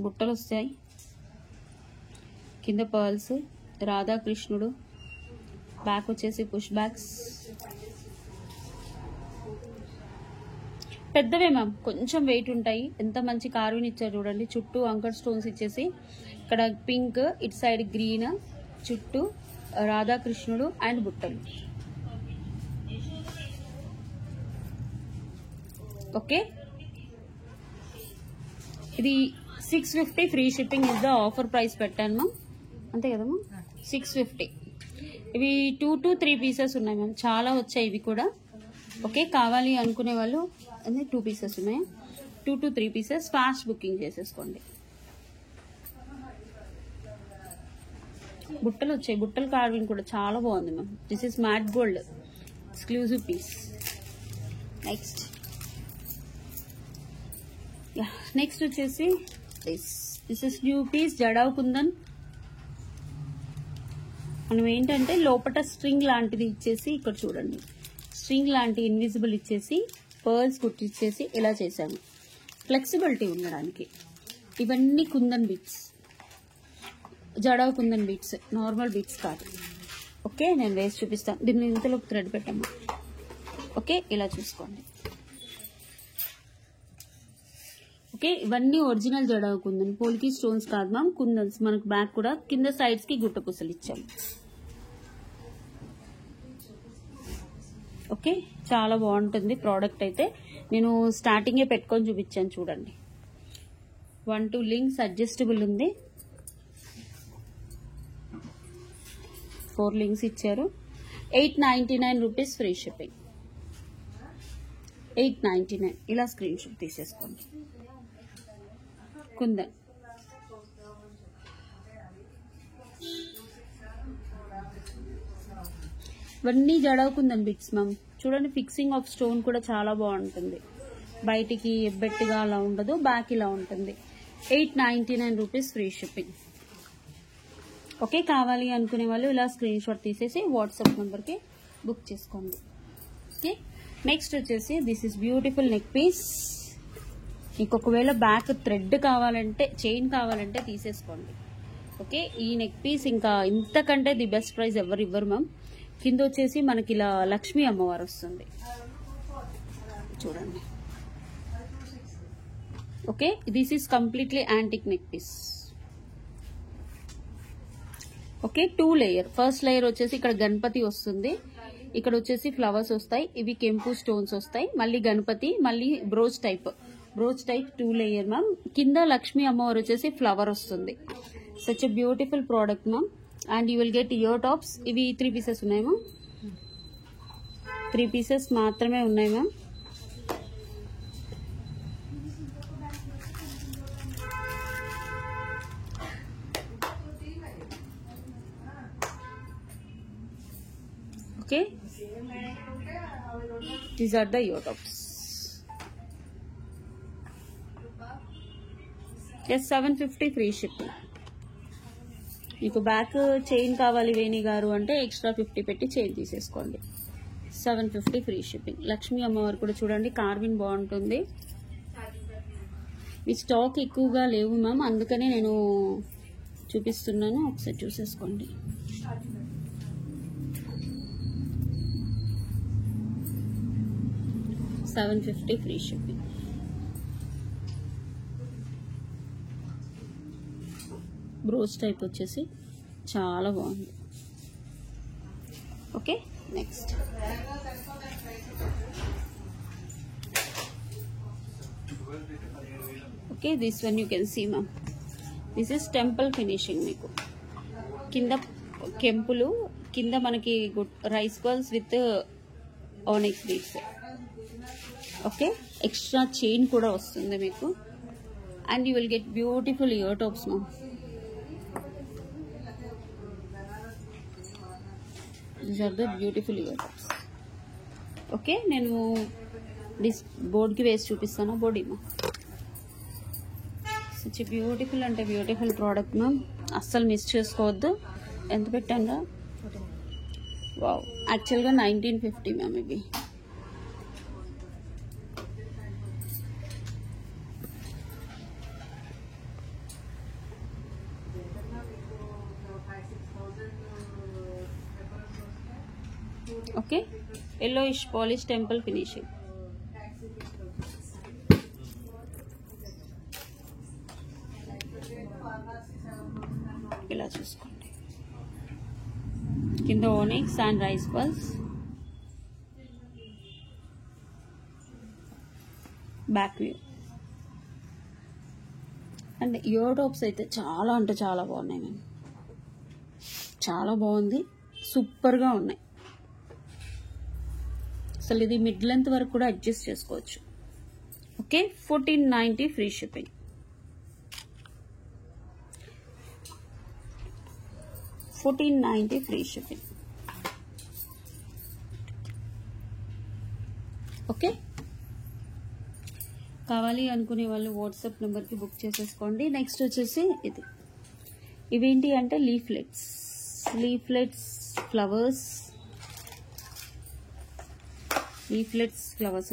బుట్టలు వస్తాయి, కింద పర్ల్స్, రాధాకృష్ణుడు, బ్యాక్ వచ్చేసి పుష్ బ్యాక్స్. పెద్దవే మ్యామ్, కొంచెం వెయిట్ ఉంటాయి. ఎంత మంచి కార్వింగ్ ఇచ్చారు చూడండి. చుట్టూ అంకర్ స్టోన్స్ ఇచ్చేసి ఇక్కడ పింక్, ఇటు సైడ్ గ్రీన్, చుట్టూ రాధాకృష్ణుడు అండ్ బుట్టలు. ఓకే ఇది 650 free shipping is the offer price పెట్టాను మ్యామ్. అంతే కదా మ్యామ్ 650. ఇవి 2 to 3 పీసెస్ ఉన్నాయి మ్యామ్. చాలా వచ్చాయి ఇవి కూడా. ఓకే కావాలి అనుకునే వాళ్ళు 2 పీసెస్ ఉన్నాయి. 2 to 3 పీసెస్ ఫాస్ట్ బుకింగ్ చేసేసుకోండి. బుట్టలు వచ్చాయి. బుట్టలు కార్వింగ్ కూడా చాలా బాగుంది ma'am. This is matte gold exclusive piece. Next వచ్చేసి this is new piece jadau kundan. మనం ఏంటంటే లోపల స్ట్రింగ్ లాంటిది ఇచ్చేసి ఇక్కడ చూడండి స్ట్రింగ్ లాంటి ఇన్విజిబుల్ ఇచ్చేసి పర్ల్స్ కుట్టిచ్చేసి ఇలా చేశాము ఫ్లెక్సిబిలిటీ ఉండడానికి. ఇవన్నీ Kundan beads, Jadau Kundan beads, normal beads కాదు. ఓకే నేను వేసి చూపిస్తాను. దీన్ని ఇంతలో థ్రెడ్ పెట్టాము. ఓకే ఇలా చూసుకోండి. ఓకే ఇవన్నీ ఒరిజినల్ జడావ్ కుందన్, పోల్కి స్టోన్స్ కాదు మ్యామ్, కుందన్స్. మనకు బ్యాక్ కూడా కింద సైడ్స్ కి గుట్ట పూసలు ఇచ్చాము. ఓకే చాలా బాగుంటుంది ప్రోడక్ట్. అయితే నేను స్టార్టింగే పెట్టుకొని చూపించాను చూడండి. 1-2 లింక్స్ అడ్జస్టబుల్ ఉంది. 4 లింక్స్ ఇచ్చారు. 899 రూపీస్ ఫ్రీ షిప్పింగ్. 899 ఇలా స్క్రీన్ షాట్ తీసేసుకోండి. కుందన్ ఇవన్నీ జడావ్ కుందన్ బిట్స్ మ్యామ్. చూడండి ఫిక్సింగ్ ఆఫ్ స్టోన్ కూడా చాలా బాగుంటుంది. బయటికి ఎబ్బెట్టుగా అలా ఉండదు, బ్యాక్ ఇలా ఉంటుంది. 899 రూపీస్ ఫ్రీ షిప్పింగ్. ఓకే కావాలి అనుకునే వాళ్ళు ఇలా స్క్రీన్ షాట్ తీసేసి వాట్సాప్ నెంబర్కి బుక్ చేసుకోండి. ఓకే నెక్స్ట్ వచ్చేసి this is beautiful neck piece. మీకు ఒకవేళ బ్యాక్ థ్రెడ్ కావాలంటే, చైన్ కావాలంటే తీసేసుకోండి. ఓకే ఈ నెక్ పీస్ ఇంకా ఇంతకంటే ది బెస్ట్ ప్రైస్ ఎవరు ఇవ్వరు మ్యామ్. కింద వచ్చేసి మనకి ఇలా లక్ష్మీ అమ్మవారు వస్తుంది చూడండి. Okay this is completely antique neck piece. Okay 2 layer. First layer వచ్చేసి ఇక్కడ గణపతి వస్తుంది, ఇక్కడ వచ్చేసి ఫ్లవర్స్ వస్తాయి, ఇవి కెంపు స్టోన్స్ వస్తాయి, మళ్ళీ గణపతి, మళ్ళీ బ్రోచ్ టైప్ 2 లేయర్ మ్యామ్. కింద లక్ష్మీ అమ్మవారు వచ్చేసి ఫ్లవర్ వస్తుంది. Such a beautiful product ma'am. And you will get ear tops. ఇవి 3 పీసెస్ ఉన్నాయి మ్యామ్. 3 పీసెస్ మాత్రమే ఉన్నాయి ma'am. Okay these are the ear tops. Just 750 free shipping. మీకు బ్యాక్ చైన్ కావాలి వేణి గారు అంటే ఎక్స్ట్రా 50 పెట్టి చైన్ తీసేసుకోండి. 750 ఫ్రీ షిప్పింగ్. లక్ష్మీ అమ్మవారు కూడా చూడండి కార్వింగ్ బాగుంటుంది. ఈ స్టాక్ ఎక్కువగా లేవు మ్యామ్, అందుకనే నేను చూపిస్తున్నాను, ఒకసారి చూసేసుకోండి. $750 ఫ్రీ షిప్పింగ్. బ్రోచ్ టైప్ వచ్చేసి చాలా బాగుంది. Okay next okay this one you can see ma'am. This is temple finishing. మీకు కింద కెంపులు, కింద మనకి rice balls with onyx beads. Okay, extra chain కూడా వస్తుంది మీకు. And you will get beautiful ear tops ma'am. These are the beautiful ear tops. Okay, నేను బోర్డ్కి వేసి చూపిస్తాను. బోర్డ్ ఏమో సచ్ బ్యూటిఫుల్ అంటే బ్యూటిఫుల్ ప్రోడక్ట్ మ్యామ్. అస్సలు మిస్ చేసుకోవద్దు. ఎంత పెట్టాను? వావ్, యాక్చువల్గా 1950 మ్యామ్ ఇవి. Okay, yellowish polish temple finishing. ఇలా చూసుకోండి, కింద onyx and rice balls, back view. And ear tops అయితే చాలా అంటే చాలా బాగున్నాయి మ్యామ్. చాలా బాగుంది, సూపర్గా ఉన్నాయి. అసలు ఇది మిడ్ లెంత్ వరకు కూడా అడ్జస్ట్ చేసుకోవచ్చు. Okay, 1490 free shipping. $1490 free shipping. Okay, కావాలి అనుకునే వాళ్ళు వాట్సాప్ నెంబర్కి బుక్ చేసేసుకోండి. నెక్స్ట్ వచ్చేసి ఇవేంటి అంటే లీఫ్లెట్స్ ఫ్లవర్స్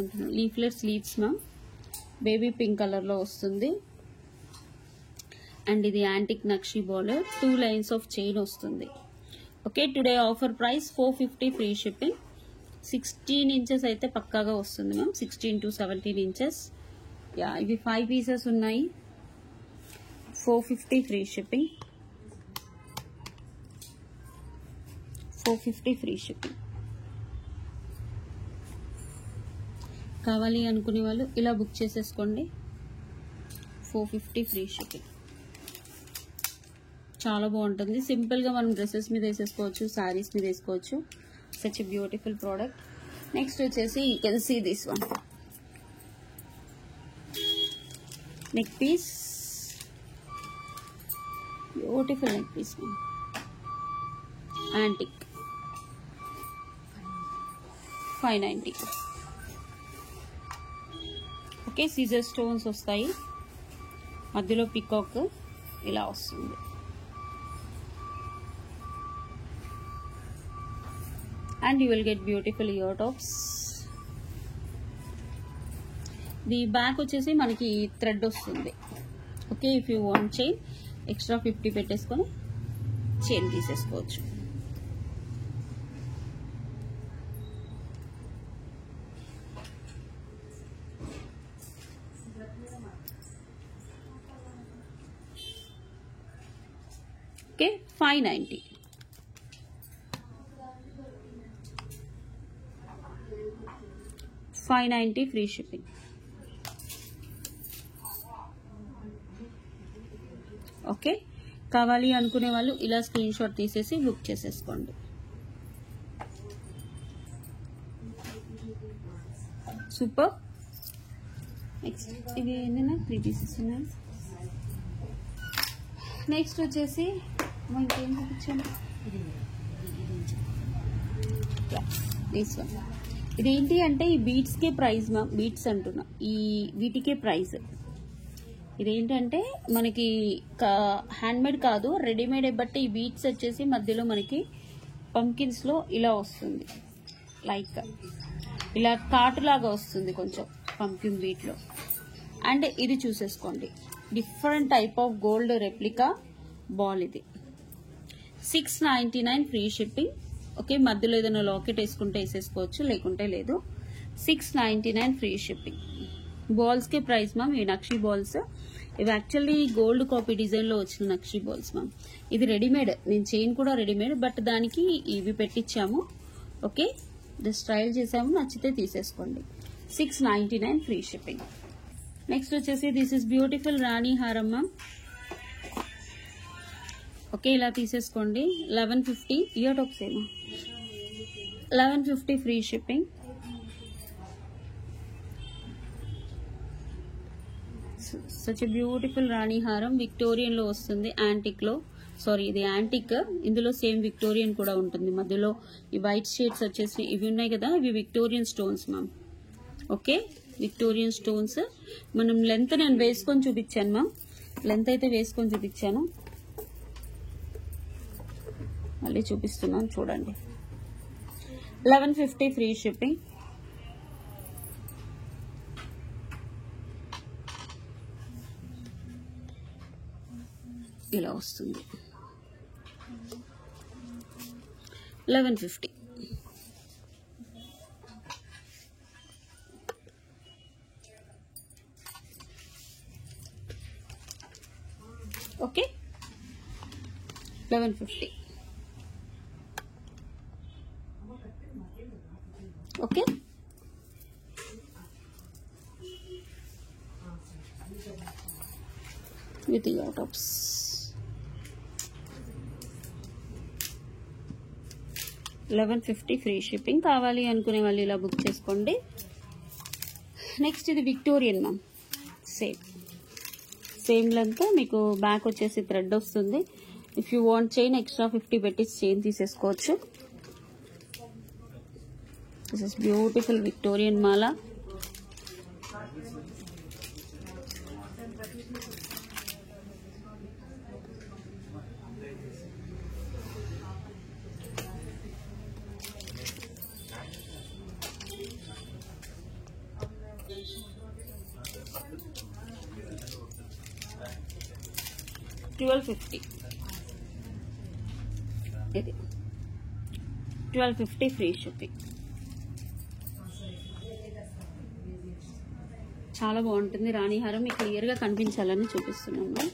ఉంటుంది. Leaflets leaves ma'am. Baby pink కలర్లో వస్తుంది. అండ్ ఇది antique nakshi border, 2 lines of chain వస్తుంది. Okay, today offer price 450 free shipping. 16 inches అయితే పక్కాగా వస్తుంది మ్యామ్. 16 to 17 inches. యా, ఇవి 5 పీసెస్ ఉన్నాయి. 450 ఫ్రీ షిప్పింగ్. 450 free shipping. కావాలి అనుకునే వాళ్ళు ఇలా బుక్ చేసేసుకోండి. 450 ఫ్రీ షిప్పింగ్. చాలా బాగుంటుంది. సింపుల్గా మనం డ్రెస్సెస్ మీద వేసేసుకోవచ్చు, శారీస్ మీద వేసుకోవచ్చు. Such a beautiful product. Next వచ్చేసి you can see this one. Neck piece, beautiful neck piece ma'am. Antique, 590. Okay, సీజర్ స్టోన్స్ వస్తాయి, మధ్యలో పికాక్ ఇలా వస్తుంది. And you will get beautiful ear tops. The back వచ్చేసి మనకి థ్రెడ్ వస్తుంది. Okay, if you want chain extra 50 పెట్టేసుకొని చైన్ తీసేసుకోవచ్చు. ఓకే, 590. $590 free shipping. ఓకే, కావాలి అనుకునే వాళ్ళు ఇలా స్క్రీన్ షాట్ తీసేసి బుక్ చేసేసుకోండి. సూపర్. నెక్స్ట్ ఇవి ఏంటన్నా 3 పీసెస్ ఉన్నాయి. నెక్స్ట్ వచ్చేసి ఇంకేం చూపించాను, దిస్ వన్. ఇదేంటి అంటే ఈ బీట్స్కే ప్రైస్ మ్యామ్. బీట్స్ అంటున్నా, ఈ వీటికే ప్రైస్. ఇదేంటంటే మనకి హ్యాండ్మేడ్ కాదు, రెడీమేడ్. బట్ ఈ బీట్స్ వచ్చేసి మధ్యలో మనకి పంకిన్స్లో ఇలా వస్తుంది, లైక్ ఇలా తాటులాగా వస్తుంది కొంచెం పంకిన్ బీట్లో. అండ్ ఇది చూసేసుకోండి, different type of gold replica ball. ఇది 699 ఫ్రీ షిప్పింగ్. ఓకే, మధ్యలో ఏదైనా లాకెట్ వేసుకుంటే వేసేసుకోవచ్చు, లేకుంటే లేదు. 699 ఫ్రీ షిప్పింగ్. బాల్స్కే ప్రైస్ మ్యామ్. ఈ నక్షి బాల్స్ ఇవి యాక్చువల్లీ గోల్డ్ కాపీ డిజైన్లో వచ్చిన నక్షి బాల్స్ మ్యామ్. ఇది రెడీమేడ్, నేను చైన్ కూడా రెడీమేడ్, బట్ దానికి ఇవి పెట్టించాము. ఓకే, జస్ట్ ట్రయల్ చేసాము, నచ్చితే తీసేసుకోండి. 699 ఫ్రీ షిప్పింగ్. నెక్స్ట్ వచ్చేసి దిస్ ఇస్ బ్యూటిఫుల్ రాణి హారం మ్యామ్. ఓకే, ఇలా తీసేసుకోండి. 1150 ఇయర్ టాప్స్ ఏమో 1150 ఫ్రీ షిప్పింగ్. సచ్ బ్యూటిఫుల్ రాణి హారం విక్టోరియన్ లో వస్తుంది, యాంటిక్ లో. సారీ, ఇది యాంటిక్. ఇందులో సేమ్ విక్టోరియన్ కూడా ఉంటుంది. మధ్యలో ఈ వైట్ షేడ్స్ వచ్చేసి ఇవి ఉన్నాయి కదా, ఇవి Victorian stones ma'am. Okay, Victorian stones. మనం లెంత్ నేను వేసుకొని చూపించాను మ్యామ్, లెంత్ అయితే వేసుకొని చూపించాను, మళ్ళీ చూపిస్తున్నాను చూడండి. 1150 ఫ్రీ షిప్పింగ్. ఇలా వస్తుంది 1150. Okay, 1150. Okay, with ear tops. 1150 free shipping. కావాలి అనుకునే వాళ్ళు ఇలా బుక్ చేసుకోండి. నెక్స్ట్ ఇది విక్టోరియన్ మ్యామ్, సేమ్ లెంత్. మీకు బ్యాక్ వచ్చేసి థ్రెడ్ వస్తుంది. If you want chain extra 50 పెట్టి చైన్ తీసేసుకోవచ్చు. దిస్ ఇస్ బ్యూటిఫుల్ విక్టోరియన్ మాల. $1250. ఇది 1250 ఫ్రీ షిప్పింగ్. చాలా బాగుంటుంది రాణిహారం. మీకు క్లియర్ గా కనిపించాలని చూపిస్తున్నాను.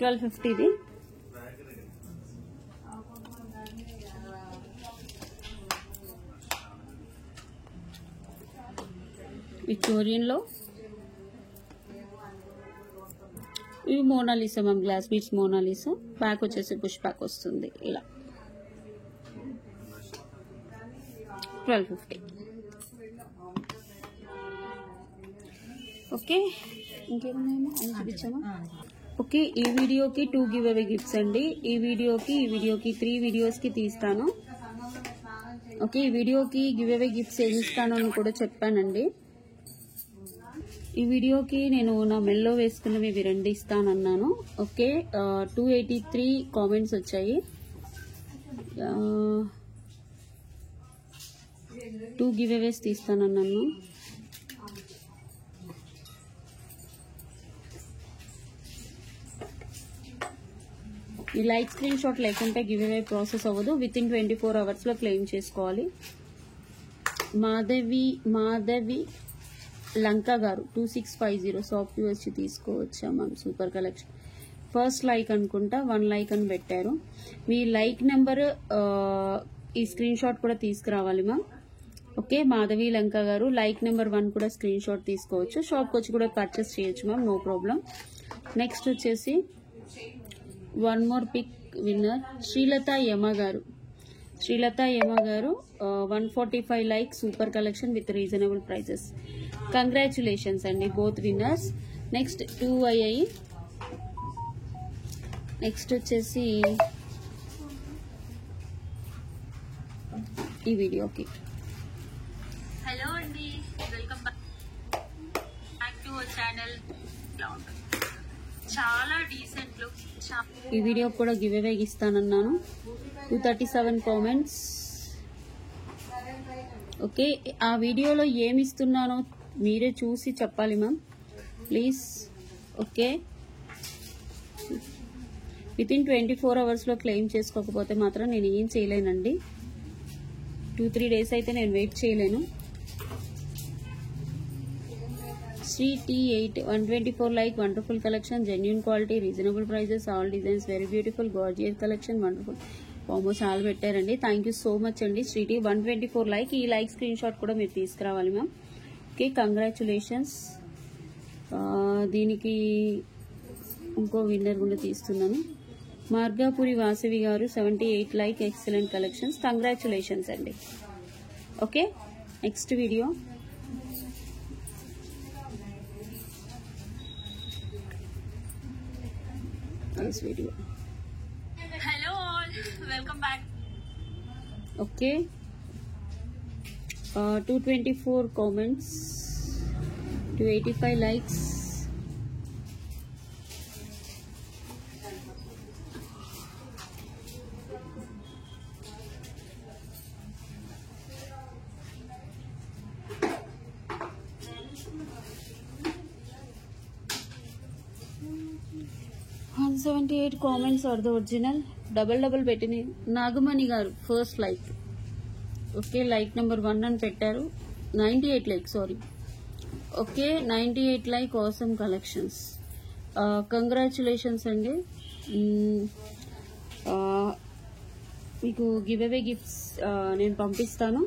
1250 ఇది. విక్టోరియన్ లో ఇవి Mona Lisa ma'am, glass beads Mona Lisa. Back వచ్చేసి పుష్ బ్యాక్ వస్తుంది ఇలా. 1250. ఓకే, ఇంకేమున్నాయేమో అని చూపించామా. ఓకే, ఈ వీడియోకి 2 గివ్ అవే గిఫ్ట్స్ అండి. ఈ వీడియోకి 3 వీడియోస్ కి తీస్తాను. ఓకే, ఈ వీడియోకి గివ్ అవే గిఫ్ట్స్ ఏమి ఇస్తాను అని కూడా చెప్పానండి. ఈ వీడియోకి నేను నా మెల్లో వేసుకున్నవి ఇవి 2 ఇస్తానన్నాను. ఓకే, 283 కామెంట్స్ వచ్చాయి. 2 గివ్ అవేస్ తీస్తానన్నాను. ఈ లైక్ స్క్రీన్ షాట్ లేకుంటే గివ్ అవే ప్రాసెస్ అవ్వదు. విత్ ఇన్ 24 hours లో క్లెయిమ్ చేసుకోవాలి. మాధవి లంకా గారు 2650 షాప్ వచ్చి తీసుకోవచ్చా ma'am. Super collection. First like అనుకుంటా 1 లైక్ అని పెట్టారు. మీ లైక్ నెంబర్ ఈ స్క్రీన్ షాట్ కూడా తీసుకురావాలి మ్యామ్. ఓకే, మాధవి లంకా గారు లైక్ నెంబర్ 1 కూడా స్క్రీన్ షాట్ తీసుకోవచ్చు. షాప్కి వచ్చి కూడా పర్చేస్ చేయొచ్చు మ్యామ్, నో ప్రాబ్లం. నెక్స్ట్ వచ్చేసి 1 more pick winner Srilatha Yama గారు. 145 likes. Super collection with reasonable prices. Congratulations అండి బోత్ విన్నర్స్. నెక్స్ట్ 2 అయ్యాయి. నెక్స్ట్ వచ్చేసి ఈ వీడియోకి హలో అండి, welcome back to our channel. చాలా డీసెంట్ లుక్. ఈ వీడియో కూడా గివ్ అవే ఇస్తానన్నాను. 237 కామెంట్స్. ఓకే, ఆ వీడియోలో ఏమి ఇస్తున్నానో మీరే చూసి చెప్పాలి ma'am please. Okay, within 24 hours లో క్లెయిమ్ చేసుకోకపోతే మాత్రం నేను ఏం చేయలేనండి. 2-3 days అయితే నేను వెయిట్ చేయలేను. Sri T8 124 like, wonderful collection, genuine quality, reasonable prices, all designs very beautiful, gorgeous collection, wonderful. Combo చాలా పెట్టారండి. థ్యాంక్ యూ సో మచ్ అండి. శ్రీటీ 124 లైక్. ఈ లైక్ స్క్రీన్ షాట్ కూడా మీరు తీసుకురావాలి మ్యామ్. Okay, congratulations. దీనికి ఇంకో విన్నర్ కూడా తీస్తున్నాను. మార్గాపురి వాసవి గారు 78 లైక్, ఎక్సలెంట్ కలెక్షన్స్, కంగ్రాచులేషన్స్ అండి. Okay, next video. This video. Hello all, welcome back. Okay, 224 comments, 285 likes. One 78 comments are the original. Double పెట్టిన నాగమణి గారు first like. Okay, like number 1 అని పెట్టారు. 98 like, sorry. Okay, 98 like, awesome collections. Congratulations అండి. మీకు గివ్ అవే గిఫ్ట్స్ నేను పంపిస్తాను.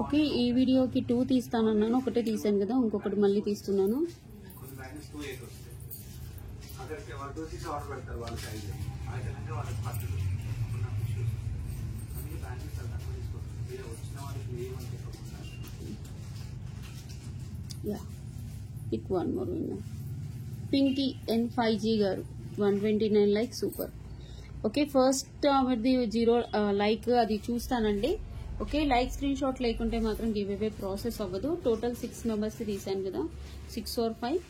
ఓకే, ఈ వీడియోకి 2 తీస్తానన్నాను, ఒకటే తీసాను కదా, ఇంకొకటి మళ్ళీ తీస్తున్నాను. Pick one more winner. Pinky N5G గారు 129 లైక్, సూపర్. ఓకే, ఫస్ట్ ఆమెది 0 లైక్, అది చూస్తానండి. ఓకే, లైక్ స్క్రీన్ షాట్ లేకుంటే మాత్రం గివ్ అవే ప్రాసెస్ అవ్వదు. టోటల్ 6 మెంబర్స్ తీసాను కదా, 6 or 5.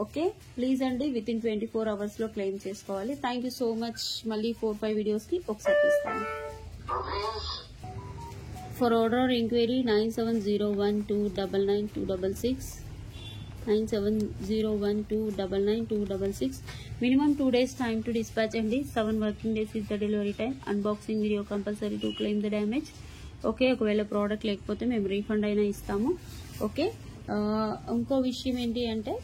ఓకే, ప్లీజ్ అండి, విత్ ఇన్ 24 hours లో క్లెయిమ్ చేసుకోవాలి. Thank you so much. మళ్ళీ 4-5 వీడియోస్కి ఒకసారి తీస్తాను. For order enquiry 9701299266, 9701299266. Minimum 2 days time to dispatch అండి. 7 working days is the delivery time. Unboxing video compulsory to claim the damage. Okay, ఒకవేళ ప్రోడక్ట్ లేకపోతే మేము రీఫండ్ అయినా ఇస్తాము. ఓకే, ఇంకో విషయం ఏంటి అంటే,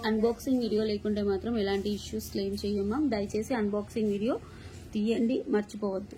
అన్బాక్సింగ్ వీడియో లేకుంటే మాత్రం ఎలాంటి ఇష్యూస్ క్లెయిమ్ చేయమా. దయచేసి అన్బాక్సింగ్ వీడియో తీయండి, మర్చిపోవద్దు.